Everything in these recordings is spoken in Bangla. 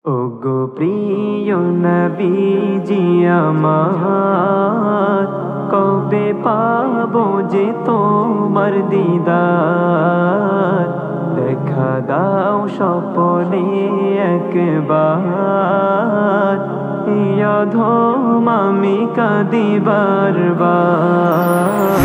ওগো প্রিয় নবীজি আমার, কবে পাবো যে তোমার দিদার? দেখা দাও স্বপ্নে একবার, এই অধম আমি কাঁদি বারবার।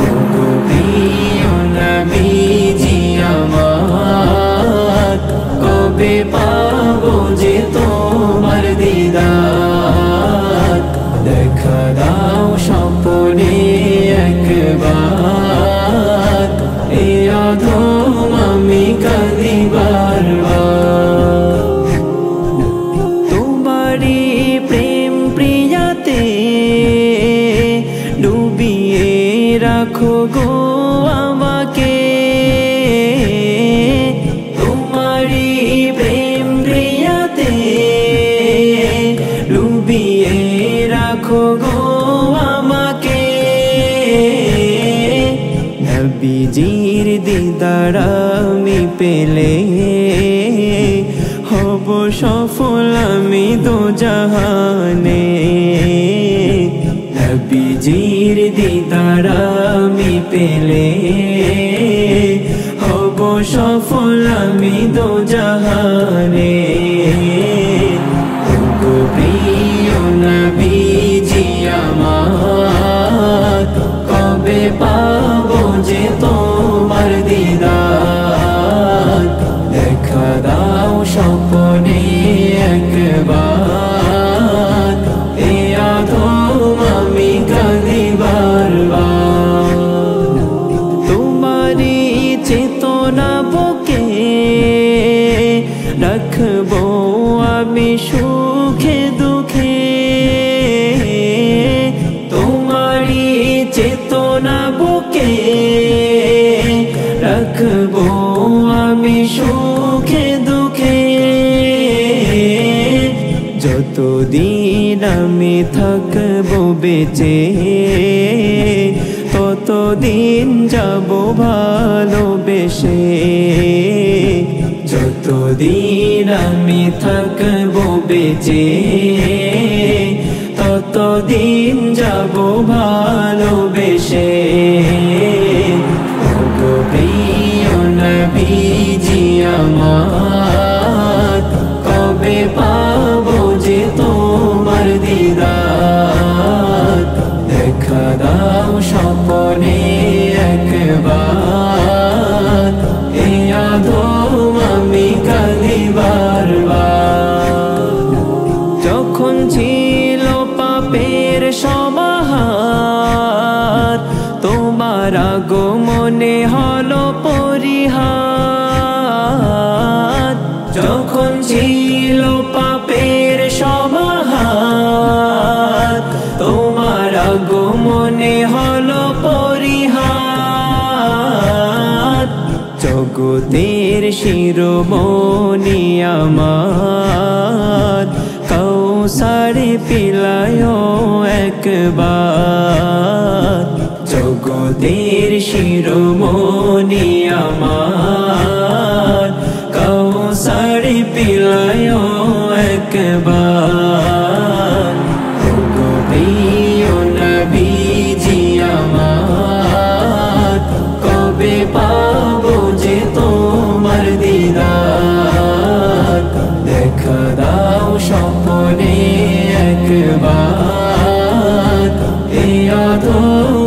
ওগো প্রিয় নবীজি আমার, কবে পাবো যে তোমার দিদার? দেখা দাও স্বপ্নে একবার, এই অধম আমি কাঁদি বারবার। তোমারই প্রেম প্রিয়াতে ডুবিয়ে রাখো গো আমাকে, তোমারই প্রেম প্রিয়াতে ডুবিয়ে রাখো গো আমাকে। নবীজির দিদার আমি পেলে হব সফল আমি দোজাহানে। নবীজির দিদার আমি পেলে হব সফল আমি দোজাহানে। ওগো প্রিয় নবীজি আমার, কবে পাবো যে তোমার দিদার? দেখা দাও স্বপ্নে একবার, এই অধম আমি কাঁদি বারবার। তোমারই চেতনা বুকে রাখবো আমি সুখে দুঃখে, তোমারই চেতনা বুকে রাখবো আমি সুখে দুঃখে। যতদিন আমি থাকবো বেঁচে, ততদিন যাব ভালোবেসে। যতদিন আমি থাকবো বেঁচে, ততদিন যাব ভালোবেসে। ওগো প্রিয় নবীজি আমার, কবে পাবো যে তোমার দিদার? দেখা দাও স্বপ্নে একবার, এই অধম আমি কাঁদি বারবার। যখন ছিল পাপের সমাহার, তোমার আগমনে হলো পরিহার। যখন ছিল পাপের সমাহার, তোমার আগমনে হলো পরিহার। জগতের শিরোমণি আমার, কৌসারে পিলায় একবার। জগতের শিরোমণি আমার, কৌসারে পিলায় একবার। ওগো প্রিয় নবীজি আমার, কবে পাবো যে তোমার দিদার? দেখা দাও স্বপ্নে একবার, এই অধম